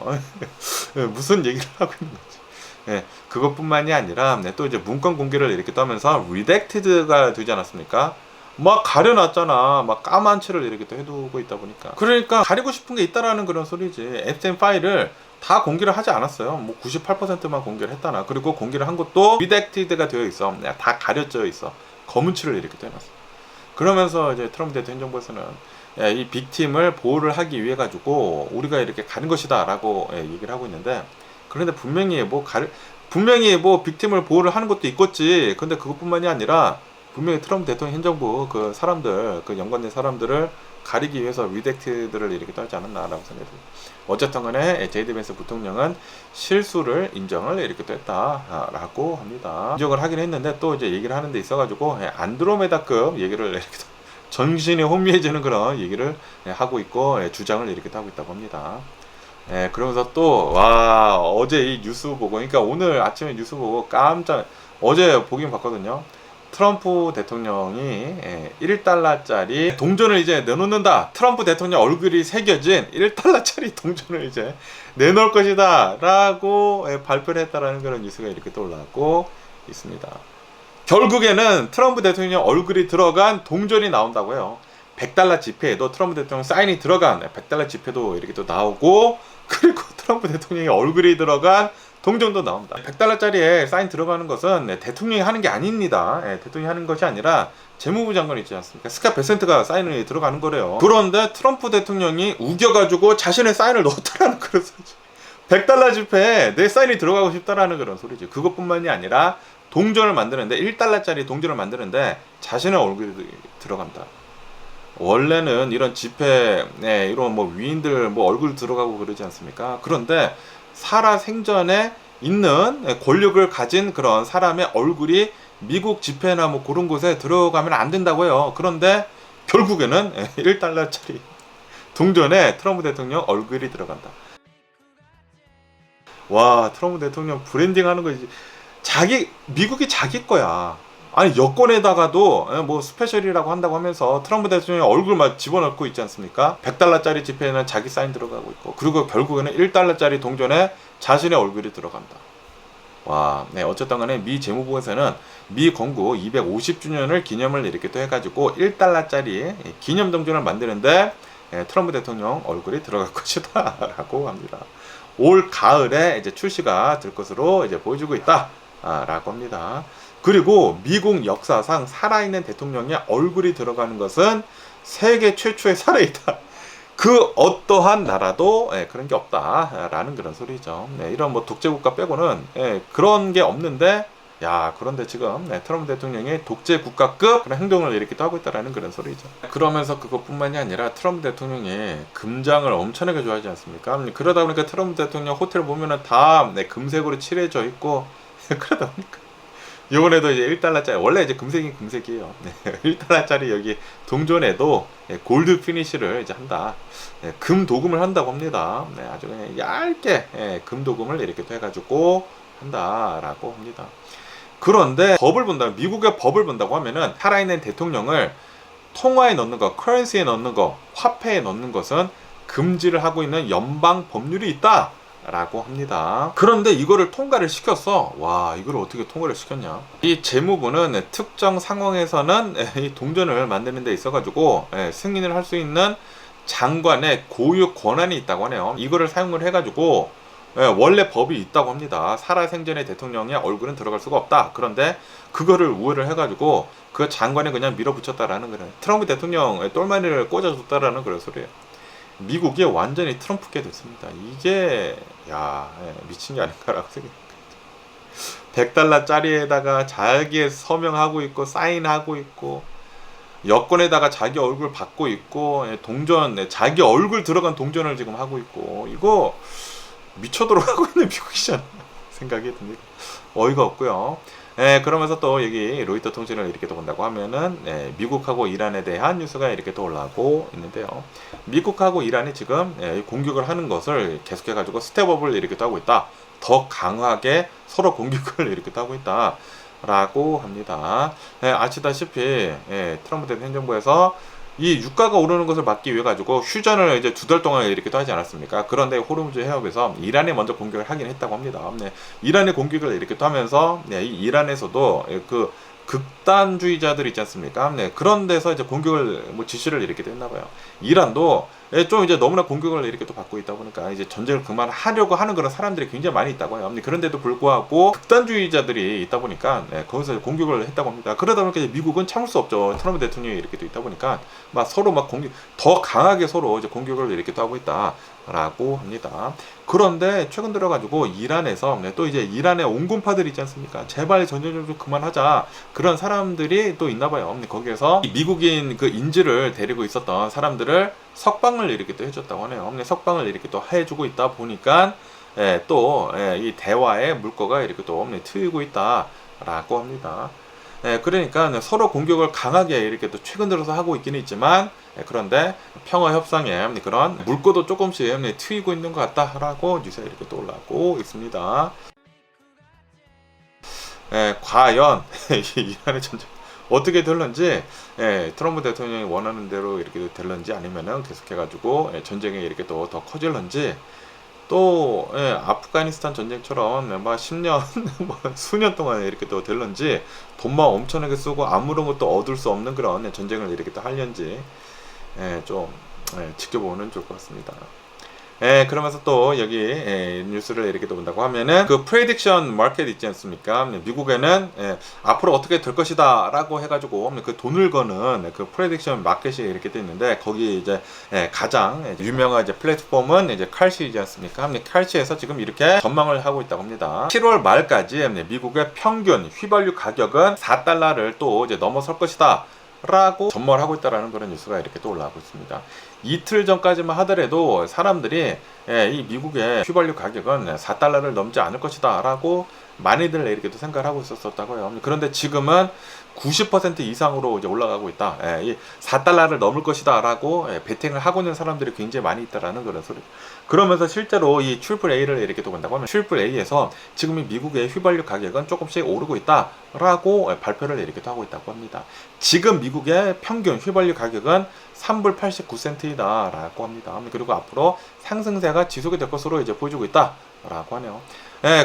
무슨 얘기를 하고 있는 거지. 그것뿐만이 아니라 또 이제 문건 공개를 이렇게 떠면서 redacted가 되지 않았습니까? 막 가려놨잖아. 막 까만 칠을 이렇게 또 해두고 있다 보니까. 그러니까 가리고 싶은 게 있다라는 그런 소리지. FDM 파일을 다 공개를 하지 않았어요. 뭐 98%만 공개를 했다나. 그리고 공개를 한 것도 redacted가 되어 있어. 다 가려져 있어. 검은 칠을 이렇게 떼놨어. 그러면서 이제 트럼프 대통령 정부에서는 이 빅팀을 보호를 하기 위해 가지고 우리가 이렇게 가는 것이다라고 얘기를 하고 있는데, 그런데 분명히 뭐 빅팀을 보호를 하는 것도 있겠지. 근데 그것뿐만이 아니라 분명히 트럼프 대통령 행정부 그 사람들, 그 연관된 사람들을 가리기 위해서 리덱트들을 이렇게 떨지 않았나라고 생각이 듭니다. 어쨌든 간에 제이디 벤스 부통령은 실수를 인정을 이렇게 또 했다라고 합니다. 인정을 하긴 했는데 또 이제 얘기를 하는 데 있어가지고 안드로메다급 얘기를 이렇게 정신이 혼미해지는 그런 얘기를 하고 있고 주장을 이렇게 하고 있다고 합니다. 그러면서 또 어제 이 뉴스 보고, 그러니까 오늘 아침에 뉴스 보고 어제 보긴 봤거든요. 트럼프 대통령이 1달러짜리 동전을 이제 내놓는다. 트럼프 대통령 얼굴이 새겨진 1달러짜리 동전을 이제 내놓을 것이다 라고 발표를 했다라는 그런 뉴스가 이렇게 또 올라오고 있습니다. 결국에는 트럼프 대통령 얼굴이 들어간 동전이 나온다고 해요. 100달러 지폐에도 트럼프 대통령 사인이 들어간 100달러 지폐도 이렇게 또 나오고, 그리고 트럼프 대통령의 얼굴이 들어간 동전도 나옵니다. 100달러짜리에 사인 들어가는 것은 대통령이 하는 게 아닙니다. 대통령이 하는 것이 아니라 재무부 장관이 있지 않습니까? 스캇 베센트가 사인을 들어가는 거래요. 그런데 트럼프 대통령이 우겨가지고 자신의 사인을 넣었다라는 그런 소리지. 100달러 지폐에 내 사인이 들어가고 싶다라는 그런 소리지. 그것뿐만이 아니라 동전을 만드는데 1달러짜리 동전을 만드는데 자신의 얼굴이 들어간다. 원래는 이런 지폐, 이런 뭐 위인들 뭐 얼굴 들어가고 그러지 않습니까? 그런데 살아 생전에 있는 권력을 가진 그런 사람의 얼굴이 미국 지폐나 뭐 그런 곳에 들어가면 안 된다고요. 그런데 결국에는 1달러짜리 동전에 트럼프 대통령 얼굴이 들어간다. 와, 트럼프 대통령 브랜딩 하는 거지. 미국이 자기 거야. 아니, 여권에다가도 뭐 스페셜이라고 한다고 하면서 트럼프 대통령 얼굴 막 집어넣고 있지 않습니까? 100달러짜리 지폐에는 자기 사인 들어가고 있고, 그리고 결국에는 1달러짜리 동전에 자신의 얼굴이 들어간다. 와, 어쨌든 간에 미 재무부에서는 미 건국 250주년을 기념을 이렇게 또 해가지고 1달러짜리 기념 동전을 만드는데 트럼프 대통령 얼굴이 들어갈 것이다 라고 합니다. 올 가을에 이제 출시가 될 것으로 이제 보여주고 있다 라고 합니다. 그리고 미국 역사상 살아있는 대통령의 얼굴이 들어가는 것은 세계 최초의 사례이다. 그 어떠한 나라도 그런 게 없다라는 그런 소리죠. 이런 뭐 독재국가 빼고는 그런 게 없는데, 야, 그런데 지금 트럼프 대통령이 독재국가급 그런 행동을 이렇게 또 하고 있다라는 그런 소리죠. 그러면서 그것뿐만이 아니라 트럼프 대통령이 금장을 엄청나게 좋아하지 않습니까? 그러다 보니까 트럼프 대통령 호텔 보면은 다 금색으로 칠해져 있고 그러다 보니까 이번에도 이제 1달러짜리, 원래 이제 금색이에요. 1달러짜리 여기 동전에도 골드 피니쉬를 이제 한다. 금 도금을 한다고 합니다. 아주 그냥 얇게 금 도금을 이렇게 또 해가지고 한다라고 합니다. 그런데 미국의 법을 본다고 하면은 살아있는 대통령을 통화에 넣는 거, 커런시에 넣는 거, 화폐에 넣는 것은 금지를 하고 있는 연방 법률이 있다. 라고 합니다. 그런데 이거를 통과를 시켰어. 와, 이걸 어떻게 통과를 시켰냐? 이 재무부는 특정 상황에서는 이 동전을 만드는 데 있어가지고 승인을 할 수 있는 장관의 고유 권한이 있다고 하네요. 이거를 사용을 해가지고 원래 법이 있다고 합니다. 살아생전의 대통령의 얼굴은 들어갈 수가 없다. 그런데 그거를 우회를 해가지고 그 장관에 그냥 밀어붙였다라는 그런, 트럼프 대통령 똘마니를 꽂아줬다라는 그런 소리예요. 미국이 완전히 트럼프게 됐습니다. 이게 미친 게 아닌가라고 생각합니다. 100달러짜리에다가 자기의 서명하고 있고 사인하고 있고, 여권에다가 자기 얼굴 받고 있고, 동전 자기 얼굴 들어간 동전을 지금 하고 있고, 이거 미쳐 들어가고 있는 미국이잖아 생각이 듭니다. 어이가 없고요. 그러면서 또 여기 로이터 통신을 이렇게 또 본다고 하면은 미국하고 이란에 대한 뉴스가 이렇게 또 올라오고 있는데요. 미국하고 이란이 지금 공격을 하는 것을 계속해가지고 스텝업을 이렇게 또 하고 있다. 더 강하게 서로 공격을 이렇게 또 하고 있다. 라고 합니다. 아시다시피 트럼프 대통령 행정부에서 이 유가가 오르는 것을 막기 위해 가지고 휴전을 이제 2달 동안 이렇게 또 하지 않았습니까? 그런데 호르무즈 해협에서 이란이 먼저 공격을 하긴 했다고 합니다. 이란의 공격을 이렇게 또 하면서 이 이란에서도 그 극단주의자들 있지 않습니까? 그런 데서 이제 공격을 뭐 지시를 이렇게 했나 봐요. 이란도 좀 이제 너무나 공격을 이렇게 또 받고 있다 보니까 이제 전쟁을 그만하려고 하는 그런 사람들이 굉장히 많이 있다고 해요. 그런데도 불구하고 극단주의자들이 있다 보니까 거기서 공격을 했다고 합니다. 그러다 보니까 이제 미국은 참을 수 없죠. 트럼프 대통령이 이렇게 또 있다 보니까 막 서로 막 더 강하게 서로 이제 공격을 이렇게 또 하고 있다라고 합니다. 그런데 최근 들어가지고 이란에서 또 이제 이란의 온건파들 있지 않습니까? 제발 전쟁 좀 그만하자. 그런 사람들이 또 있나 봐요. 거기에서 미국인 그 인질을 데리고 있었던 사람들을 석방을 이렇게 또 해줬다고 하네요. 석방을 이렇게 또 해주고 있다 보니까 또 이 대화의 물꼬가 이렇게 또 트이고 있다라고 합니다. 그러니까 서로 공격을 강하게 이렇게 또 최근 들어서 하고 있기는 있지만, 그런데 평화 협상에 그런 물꼬도 조금씩 트이고 있는 것 같다라고 뉴스가 이렇게 또 올라오고 있습니다. 과연 이란의 전쟁 어떻게 될런지, 트럼프 대통령이 원하는 대로 이렇게 될런지, 아니면은 계속해가지고 전쟁이 이렇게 또 더 커질런지, 또 아프가니스탄 전쟁처럼 막 10년 뭐 수년 동안 이렇게 또 될런지, 돈만 엄청나게 쓰고 아무런 것도 얻을 수 없는 그런 전쟁을 이렇게 또 할런지 좀 지켜보면 좋을 것 같습니다. 그러면서 또 여기 뉴스를 이렇게 또 본다고 하면은 그 프레딕션 마켓 있지 않습니까? 미국에는 앞으로 어떻게 될 것이다 라고 해가지고 그 돈을 거는 그 프레딕션 마켓이 이렇게 돼 있는데 거기 이제 가장 유명한 이제 플랫폼은 이제 칼시이지 않습니까? 칼시에서 지금 이렇게 전망을 하고 있다고 합니다. 7월 말까지 미국의 평균 휘발유 가격은 4달러를 또 이제 넘어설 것이다 라고 전망을 하고 있다라는 그런 뉴스가 이렇게 또 올라오고 있습니다. 이틀 전까지만 하더라도 사람들이 이 미국의 휘발유 가격은 4달러를 넘지 않을 것이다 라고 많이들 이렇게 또 생각을 하고 있었다고요. 그런데 지금은 90% 이상으로 이제 올라가고 있다. 이 4달러를 넘을 것이다 라고 베팅을 하고 있는 사람들이 굉장히 많이 있다라는 그런 소리. 그러면서 실제로 이 AAA를 이렇게 또 본다고 하면 AAA에서 지금 이 미국의 휘발유 가격은 조금씩 오르고 있다 라고 발표를 이렇게 또 하고 있다고 합니다. 지금 미국의 평균 휘발유 가격은 3불 89센트이다 라고 합니다. 그리고 앞으로 상승세가 지속이 될 것으로 이제 보여주고 있다 라고 하네요.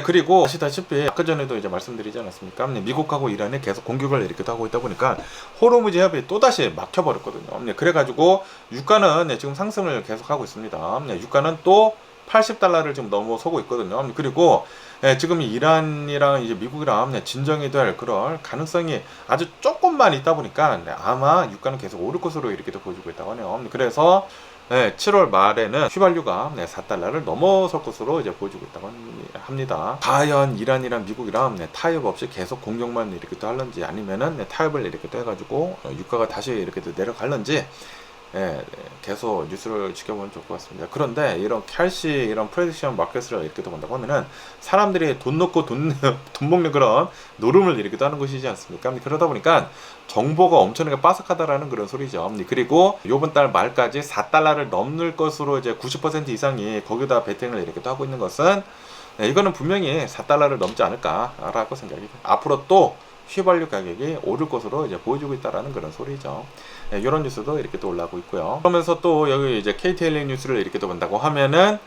그리고 아시다시피 아까 전에도 이제 말씀드리지 않았습니까? 미국하고 이란이 계속 공격을 이렇게 하고 있다 보니까 호르무즈 해협이 또다시 막혀버렸거든요. 그래가지고 유가는 지금 상승을 계속하고 있습니다. 유가는 또 80달러를 지금 넘어서고 있거든요. 그리고 지금 이란이랑 이제 미국이랑 진정이 될 그런 가능성이 아주 조금만 있다 보니까 아마 유가는 계속 오를 것으로 이렇게 보여주고 있다고 하네요. 그래서 7월 말에는 휘발유가 4달러를 넘어설 것으로 이제 보여주고 있다고 합니다. 과연 이란이랑 미국이랑 타협 없이 계속 공격만 이렇게 또 할런지 아니면은 타협을 이렇게 또 해가지고 유가가 다시 이렇게 또 내려갈런지 계속 뉴스를 지켜보면 좋을 것 같습니다. 그런데 이런 칼시 이런 프레딕션 마켓을 이렇게 또 본다고 하면은 사람들이 돈 넣고 돈 먹는 그런 노름을 이렇게 하는 것이지 않습니까? 그러다 보니까 정보가 엄청나게 빠삭하다라는 그런 소리죠. 그리고 이번 달 말까지 4달러를 넘을 것으로 이제 90% 이상이 거기다 베팅을 이렇게 또 하고 있는 것은 이거는 분명히 4달러를 넘지 않을까라고 생각이 됩니다. 앞으로 또 휘발유 가격이 오를 것으로 이제 보여주고 있다라는 그런 소리죠. 이런 뉴스도 이렇게 또 올라오고 있고요. 그러면서 또 여기 이제 KTLA 뉴스를 이렇게 또 본다고 하면은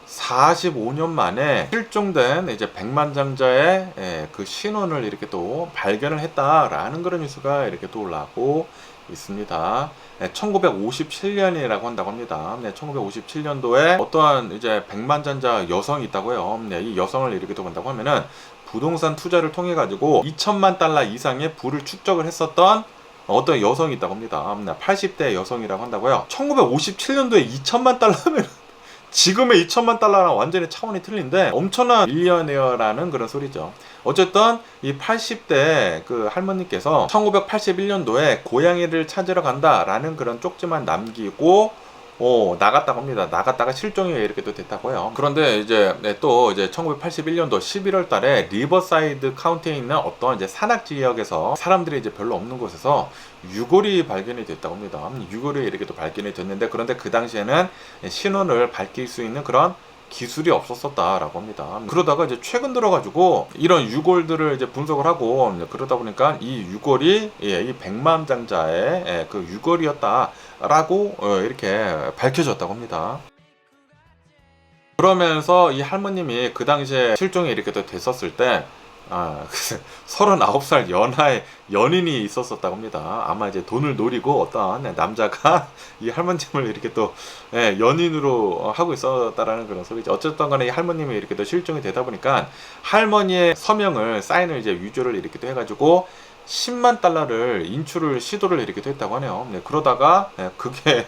45년 만에 실종된 이제 백만장자의 그 신원을 이렇게 또 발견을 했다라는 그런 뉴스가 이렇게 또 올라오고 있습니다. 1957년이라고 한다고 합니다. 1957년도에 어떠한 이제 백만장자 여성이 있다고요. 이 여성을 이렇게 또 본다고 하면은 부동산 투자를 통해 가지고 2천만 달러 이상의 부를 축적을 했었던 어떤 여성이 있다고 합니다. 80대 여성이라고 한다고요. 1957년도에 2천만 달러면 지금의 2천만 달러랑 완전히 차원이 틀린데 엄청난 밀리어네어라는 그런 소리죠. 어쨌든 이 80대 그 할머니께서 1981년도에 고양이를 찾으러 간다라는 그런 쪽지만 남기고 나갔다고 합니다. 나갔다가 실종이 이렇게 또 됐다고요. 그런데 이제 또 이제 1981년도 11월 달에 리버사이드 카운티에 있는 어떤 이제 산악 지역에서 사람들이 이제 별로 없는 곳에서 유골이 발견이 됐다고 합니다. 유골이 이렇게 또 발견이 됐는데 그런데 그 당시에는 신원을 밝힐 수 있는 그런 기술이 없었다라고 합니다. 그러다가 이제 최근 들어가지고 이런 유골들을 이제 분석을 하고 그러다 보니까 이 유골이 이 백만장자의 그 유골이었다라고 이렇게 밝혀졌다고 합니다. 그러면서 이 할머님이 그 당시에 실종이 이렇게 또 됐었을 때 39살 연하의 연인이 있었다고 합니다. 아마 이제 돈을 노리고 어떤 남자가 이 할머님을 이렇게 또 연인으로 하고 있었다라는 그런 소리죠. 어쨌든 간에 이 할머님이 이렇게 또 실종이 되다 보니까 할머니의 서명을 사인을 이제 위조를 이렇게 또 해가지고 10만 달러를 인출을 시도를 이렇게 했다고 하네요. 그러다가 그게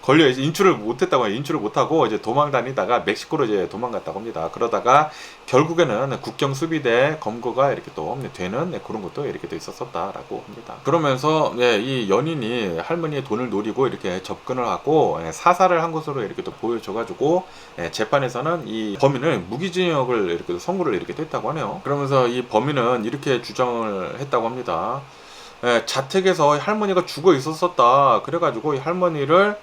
걸려 이제 인출을 못했다고 해요. 인출을 못하고 이제 도망 다니다가 멕시코로 이제 도망갔다고 합니다. 그러다가 결국에는 국경 수비대 검거가 이렇게 또 되는 그런 것도 이렇게 또 있었다라고 합니다. 그러면서 이 연인이 할머니의 돈을 노리고 이렇게 접근을 하고 사살을 한 것으로 이렇게 또 보여줘가지고 재판에서는 이 범인을 무기징역을 이렇게 선고를 이렇게 했다고 하네요. 그러면서 이 범인은 이렇게 주장을 했다고 합니다. 자택에서 할머니가 죽어 있었다. 그래가지고 이 할머니를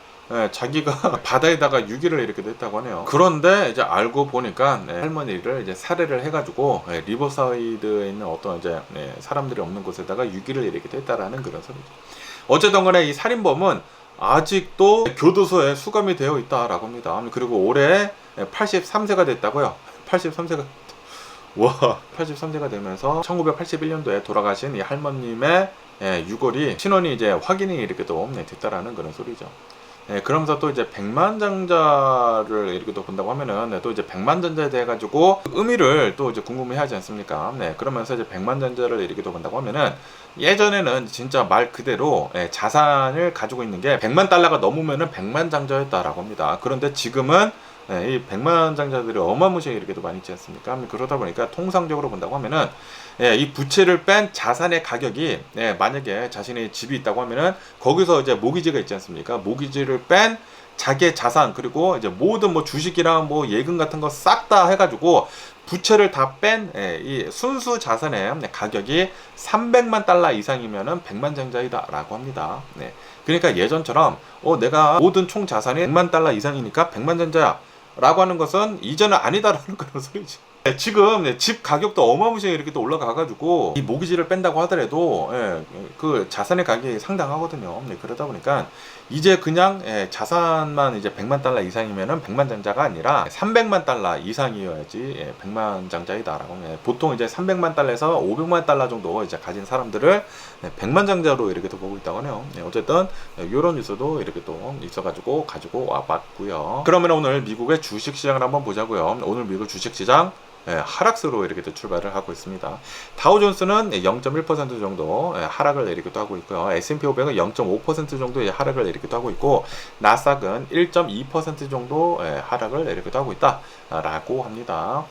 자기가 바다에다가 유기를 이렇게 했다고 하네요. 그런데 이제 알고 보니까 할머니를 이제 살해를 해가지고 리버사이드에 있는 어떤 이제 사람들이 없는 곳에다가 유기를 이렇게 했다라는 그런 소리죠. 어쨌든 간에 이 살인범은 아직도 교도소에 수감이 되어 있다라고 합니다. 그리고 올해 83세가 됐다고요. 83세가 와 83세가 되면서 1981년도에 돌아가신 이 할머님의 유골이 신원이 이제 확인이 이렇게 또 됐다라는 그런 소리죠. 그러면서 또 이제 백만장자를 이렇게 또 본다고 하면은 또 이제 백만장자에 대해 가지고 의미를 또 이제 궁금해하지 않습니까? 그러면서 이제 백만장자를 이렇게 또 본다고 하면은 예전에는 진짜 말 그대로 자산을 가지고 있는 게 100만 달러가 넘으면은 백만장자였다라고 합니다. 그런데 지금은 이 백만장자들이 어마무시하게 이렇게도 많이 있지 않습니까? 그러다 보니까 통상적으로 본다고 하면은 이 부채를 뺀 자산의 가격이 만약에 자신의 집이 있다고 하면은 거기서 이제 모기지가 있지 않습니까? 모기지를 뺀 자기의 자산 그리고 이제 모든 뭐 주식이랑 뭐 예금 같은 거 싹 다 해가지고 부채를 다 뺀 이 순수 자산의 가격이 300만 달러 이상이면은 백만장자이다라고 합니다. 그러니까 예전처럼 내가 모든 총 자산이 100만 달러 이상이니까 백만장자야 라고 하는 것은 이제는 아니다라는 그런 소리죠. 지금 집 가격도 어마무시하게 이렇게 또 올라가가지고 이 모기지를 뺀다고 하더라도 그 자산의 가격이 상당하거든요. 그러다 보니까 이제 그냥 자산만 이제 100만 달러 이상이면은 백만장자가 아니라 300만 달러 이상이어야지 백만장자이다라고. 보통 이제 300만 달러에서 500만 달러 정도 이제 가진 사람들을 백만장자로 이렇게 또 보고 있다고 하네요. 어쨌든 이런 뉴스도 이렇게 또 있어가지고 가지고 와봤고요. 그러면 오늘 미국의 주식 시장을 한번 보자고요. 오늘 미국 주식 시장 하락세로 이렇게 또 출발을 하고 있습니다. 다우존스는 0.1% 정도 하락을 이렇게 또 하고 있고요. S&P 500은 0.5% 정도의 하락을 이렇게 또 하고 있고, 나스닥은 1.2% 정도 하락을 이렇게 또 하고 있다라고 합니다.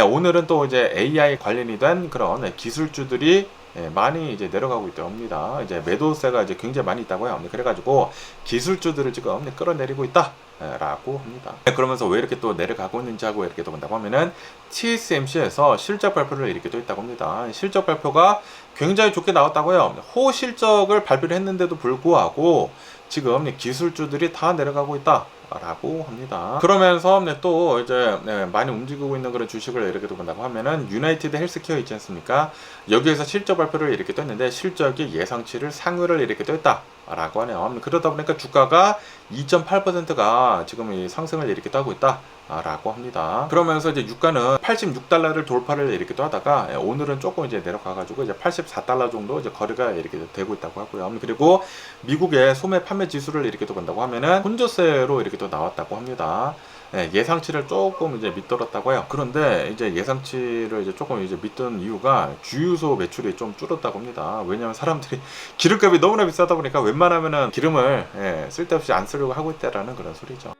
오늘은 또 이제 AI 관련이 된 그런 기술주들이 많이 이제 내려가고 있다고 합니다. 이제 매도세가 이제 굉장히 많이 있다고 해요. 그래가지고 기술주들을 지금 끌어내리고 있다. 라고 합니다. 그러면서 왜 이렇게 또 내려가고 있는지 하고 이렇게 또 본다고 하면은 TSMC에서 실적 발표를 이렇게 또 있다고 합니다. 실적 발표가 굉장히 좋게 나왔다고 해요. 호실적을 발표를 했는데도 불구하고 지금 기술주들이 다 내려가고 있다. 라고 합니다. 그러면서 또 이제 많이 움직이고 있는 그런 주식을 이렇게 또 본다고 하면은 유나이티드 헬스케어 있지 않습니까? 여기에서 실적 발표를 이렇게 떴는데 실적이 예상치를 상회를 이렇게 떴다. 라고 하네요. 그러다 보니까 주가가 2.8%가 지금 이 상승을 이렇게 하고 있다. 라고 합니다. 그러면서 이제 유가는 86달러를 돌파를 이렇게 또 하다가 오늘은 조금 이제 내려가가지고 이제 84달러 정도 이제 거래가 이렇게 되고 있다고 하고요. 그리고 미국의 소매 판매 지수를 이렇게 또 본다고 하면은 혼조세로 이렇게 또 나왔다고 합니다. 예상치를 조금 이제 밑돌았다고 해요. 그런데 이제 예상치를 이제 조금 이제 밑든 이유가 주유소 매출이 좀 줄었다고 합니다. 왜냐하면 사람들이 기름값이 너무나 비싸다 보니까 웬만하면은 기름을 쓸데없이 안 쓰려고 하고 있다라는 그런 소리죠.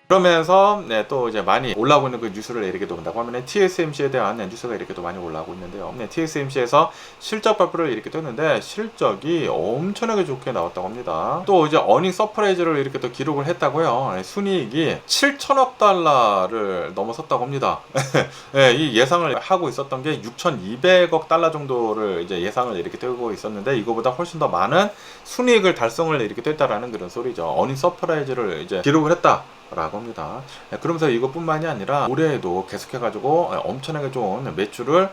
그러면서 또 이제 많이 올라오고 있는 그 뉴스를 이렇게 본다고 하면 TSMC에 대한 뉴스가 이렇게 또 많이 올라오고 있는데요. TSMC에서 실적 발표를 이렇게 떴는데 실적이 엄청나게 좋게 나왔다고 합니다. 또 이제 어닝 서프라이즈를 이렇게 또 기록을 했다고 해요. 순이익이 7천억 달러를 넘어섰다고 합니다. 이 예상을 하고 있었던 게 6,200억 달러 정도를 이제 예상을 이렇게 떼고 있었는데 이거보다 훨씬 더 많은 순이익을 달성을 이렇게 뗐다라는 그런 소리죠. 어닝 서프라이즈를 이제 기록을 했다. 라고 합니다. 그러면서 이것뿐만이 아니라 올해에도 계속해가지고 엄청나게 좋은 매출을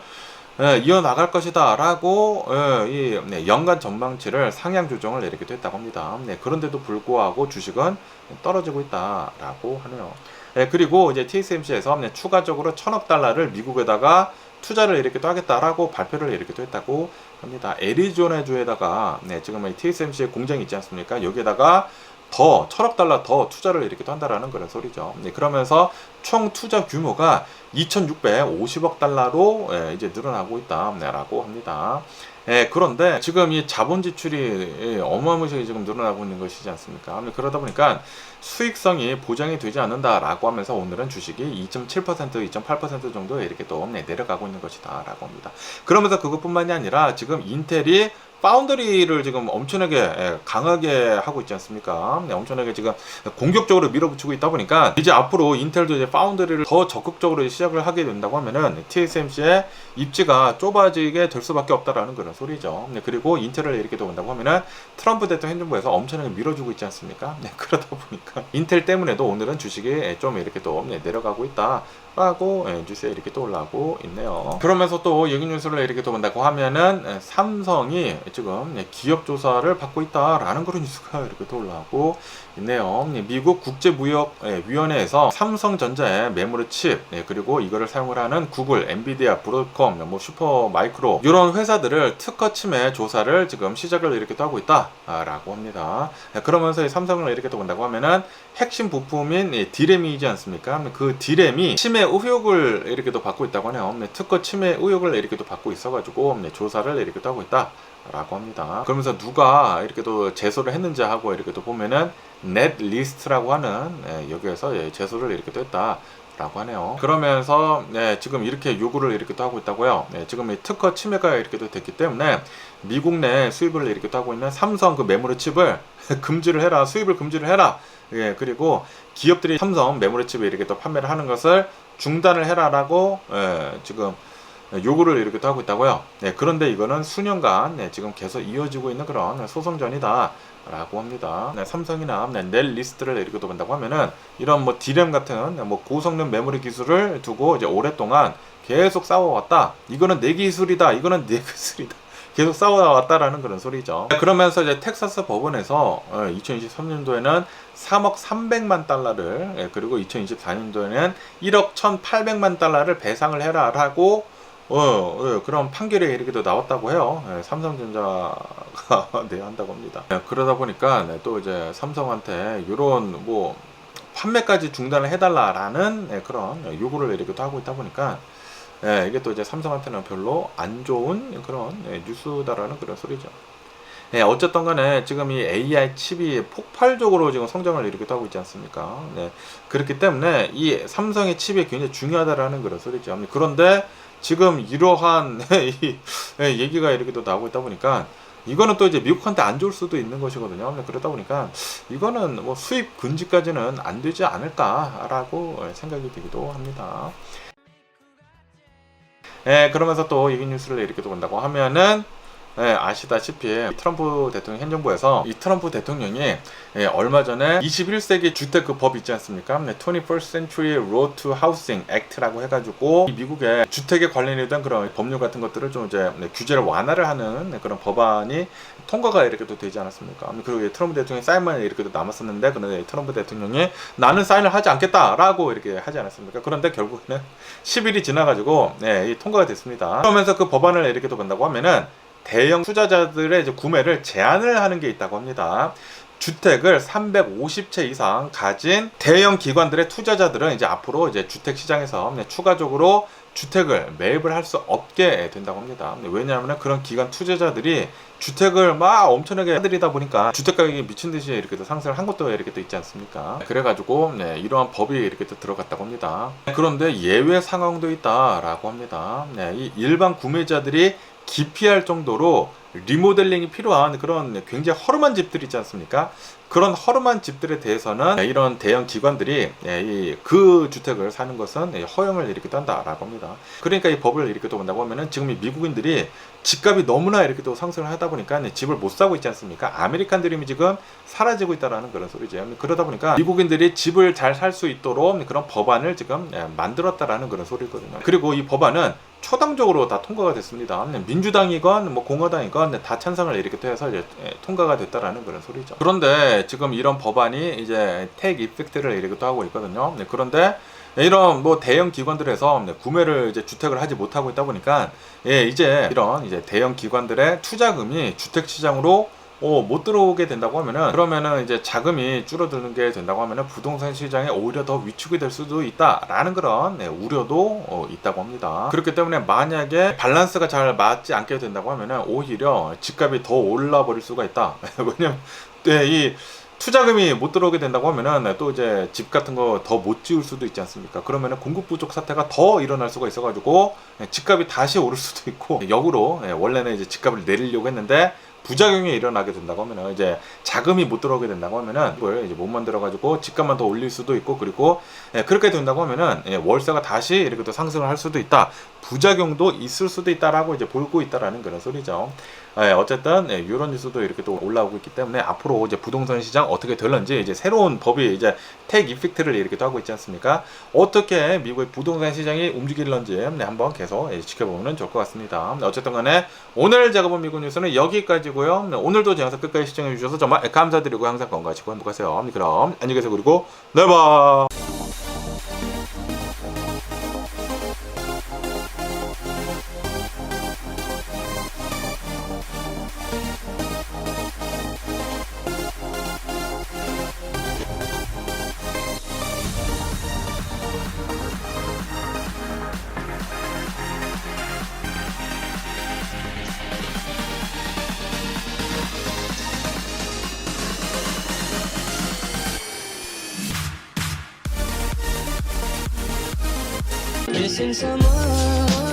이어나갈 것이다 라고 이 연간 전망치를 상향 조정을 이렇게 했다고 합니다. 그런데도 불구하고 주식은 떨어지고 있다 라고 하네요. 그리고 이제 TSMC에서 추가적으로 1,000억 달러를 미국에다가 투자를 이렇게 또 하겠다라고 발표를 이렇게 또 했다고 합니다. 애리조나주에다가 지금 TSMC의 공장이 있지 않습니까? 여기에다가 더 1,000억 달러 더 투자를 이렇게 또 한다라는 그런 소리죠. 그러면서 총 투자 규모가 2,650억 달러로 이제 늘어나고 있다라고 합니다. 그런데 지금 이 자본 지출이 어마무시하게 지금 늘어나고 있는 것이지 않습니까? 그러다 보니까 수익성이 보장이 되지 않는다라고 하면서 오늘은 주식이 2.7%, 2.8% 정도 이렇게 또 내려가고 있는 것이다라고 합니다. 그러면서 그것뿐만이 아니라 지금 인텔이 파운드리를 지금 엄청나게 강하게 하고 있지 않습니까? 엄청나게 지금 공격적으로 밀어붙이고 있다 보니까 이제 앞으로 인텔도 이제 파운드리를 더 적극적으로 시작을 하게 된다고 하면은 TSMC의 입지가 좁아지게 될 수밖에 없다라는 그런 소리죠. 그리고 인텔을 이렇게 본다고 하면은 트럼프 대통령 행정부에서 엄청나게 밀어주고 있지 않습니까? 그러다 보니까 인텔 때문에도 오늘은 주식이 좀 이렇게 또 내려가고 있다. 라고 뉴스에 이렇게 또 올라오고 있네요. 그러면서 또 여기 뉴스를 이렇게 또 본다고 하면은 삼성이 지금 기업 조사를 받고 있다라는 그런 뉴스가 이렇게 또 올라오고 있네요. 미국 국제무역위원회에서 삼성전자의 메모리 칩, 그리고 이거를 사용을 하는 구글, 엔비디아, 브로드컴, 뭐 슈퍼마이크로 이런 회사들을 특허 침해 조사를 지금 시작을 이렇게 또 하고 있다라고 합니다. 그러면서 이 삼성을 이렇게 또 본다고 하면은 핵심 부품인 디램이지 않습니까? 그 디램이 침해 의혹을 이렇게 또 받고 있다고 하네요. 특허 침해 의혹을 이렇게 또 받고 있어가지고 조사를 이렇게 또 하고 있다라고 합니다. 그러면서 누가 이렇게 또 제소를 했는지 하고 이렇게 또 보면은 넷리스트라고 하는 여기에서 제소를 이렇게 또 했다라고 하네요. 그러면서 지금 이렇게 요구를 이렇게 또 하고 있다고요. 지금 이 특허 침해가 이렇게 또 됐기 때문에 미국 내 수입을 이렇게 또 하고 있는 삼성 그 메모리 칩을 금지를 해라, 수입을 금지를 해라. 그리고 기업들이 삼성 메모리 칩을 이렇게 또 판매를 하는 것을 중단을 해라라고 지금 요구를 이렇게 또 하고 있다고요. 그런데 이거는 수년간 지금 계속 이어지고 있는 그런 소송전이다 라고 합니다. 삼성이나 넷리스트를 이렇게 또 본다고 하면은 이런 뭐 디램 같은 뭐 고성능 메모리 기술을 두고 이제 오랫동안 계속 싸워왔다. 이거는 내 기술이다. 이거는 내 기술이다. 계속 싸워왔다라는 그런 소리죠. 그러면서 이제 텍사스 법원에서 2023년도에는 3억 300만 달러를 그리고 2024년도에는 1억 1,800만 달러를 배상을 해라라고 그런 판결이 이렇게도 나왔다고 해요. 삼성전자가 내야 한다고 합니다. 그러다 보니까 또 이제 삼성한테 이런 뭐 판매까지 중단을 해달라라는 그런 요구를 이렇게 또 하고 있다 보니까 이게 또 이제 삼성한테는 별로 안 좋은 그런 뉴스다라는 그런 소리죠. 어쨌든 간에 지금 이 AI 칩이 폭발적으로 지금 성장을 이렇게 하고 있지 않습니까? 그렇기 때문에 이 삼성의 칩이 굉장히 중요하다라는 그런 소리죠. 그런데 지금 이러한 이 얘기가 이렇게 또 나오고 있다 보니까 이거는 또 이제 미국한테 안 좋을 수도 있는 것이거든요. 그러다 보니까 이거는 뭐 수입 금지까지는 안 되지 않을까라고 생각이 들기도 합니다. 그러면서 또 이 뉴스를 이렇게 또 본다고 하면은 아시다시피 트럼프 대통령 행정부에서 이 트럼프 대통령이 얼마 전에 21세기 주택 그 법 있지 않습니까? 21st Century Road to Housing Act라고 해가지고 미국의 주택에 관련된 그런 법률 같은 것들을 좀 이제 규제를 완화를 하는 그런 법안이 통과가 이렇게 또 되지 않았습니까? 그리고 트럼프 대통령이 사인만 이렇게 또 남았었는데 그런데 트럼프 대통령이 나는 사인을 하지 않겠다라고 이렇게 하지 않았습니까? 그런데 결국에는 10일이 지나가지고 이 통과가 됐습니다. 그러면서 그 법안을 이렇게 또 본다고 하면은 대형 투자자들의 이제 구매를 제한을 하는 게 있다고 합니다. 주택을 350채 이상 가진 대형 기관들의 투자자들은 이제 앞으로 이제 주택 시장에서 추가적으로 주택을 매입을 할 수 없게 된다고 합니다. 왜냐하면 그런 기관 투자자들이 주택을 막 엄청나게 사들이다 보니까 주택 가격이 미친 듯이 이렇게 또 상승을 한 것도 이렇게 또 있지 않습니까? 그래가지고 이러한 법이 이렇게 또 들어갔다고 합니다. 그런데 예외 상황도 있다라고 합니다. 이 일반 구매자들이 기피할 정도로 리모델링이 필요한 그런 굉장히 허름한 집들 있지 않습니까? 그런 허름한 집들에 대해서는 이런 대형 기관들이 그 주택을 사는 것은 허용을 이렇게 한다라고 합니다. 그러니까 이 법을 이렇게 또 본다고 하면은 지금 이 미국인들이 집값이 너무나 이렇게 또 상승을 하다 보니까 집을 못 사고 있지 않습니까? 아메리칸 드림이 지금 사라지고 있다라는 그런 소리죠. 그러다 보니까 미국인들이 집을 잘 살 수 있도록 그런 법안을 지금 만들었다라는 그런 소리거든요. 그리고 이 법안은 초당적으로 다 통과가 됐습니다. 민주당이건 뭐 공화당이건 다 찬성을 이렇게 해서 이제 통과가 됐다라는 그런 소리죠. 그런데 지금 이런 법안이 이제 택 이펙트를 이렇게 또 하고 있거든요. 그런데 이런 뭐 대형 기관들에서 구매를 이제 주택을 하지 못하고 있다 보니까 이제 이런 이제 대형 기관들의 투자금이 주택 시장으로 못 들어오게 된다고 하면은 그러면은 이제 자금이 줄어드는 게 된다고 하면은 부동산 시장에 오히려 더 위축이 될 수도 있다라는 그런 우려도 있다고 합니다. 그렇기 때문에 만약에 밸런스가 잘 맞지 않게 된다고 하면은 오히려 집값이 더 올라 버릴 수가 있다. 왜냐면 이 투자금이 못 들어오게 된다고 하면은 또 이제 집 같은 거 더 못 지을 수도 있지 않습니까? 그러면은 공급 부족 사태가 더 일어날 수가 있어가지고 집값이 다시 오를 수도 있고 역으로 원래는 이제 집값을 내리려고 했는데 부작용이 일어나게 된다고 하면은 이제 자금이 못 들어오게 된다고 하면은 이걸 이제 못 만들어 가지고 집값만 더 올릴 수도 있고, 그리고 그렇게 된다고 하면은 월세가 다시 이렇게 또 상승을 할 수도 있다. 부작용도 있을 수도 있다라고 이제 보고 있다라는 그런 소리죠. 어쨌든 이런 뉴스도 이렇게 또 올라오고 있기 때문에 앞으로 이제 부동산 시장 어떻게 될런지, 이제 새로운 법이 이제 택 이펙트를 이렇게 또 하고 있지 않습니까? 어떻게 미국의 부동산 시장이 움직일런지 한번 계속 지켜보면 좋을 것 같습니다. 어쨌든 간에 오늘 제가 본 미국 뉴스는 여기까지고요. 오늘도 제 영상 끝까지 시청해 주셔서 정말 감사드리고 항상 건강하시고 행복하세요. 그럼 안녕히 계세요. 그리고 네 봐. Missing someone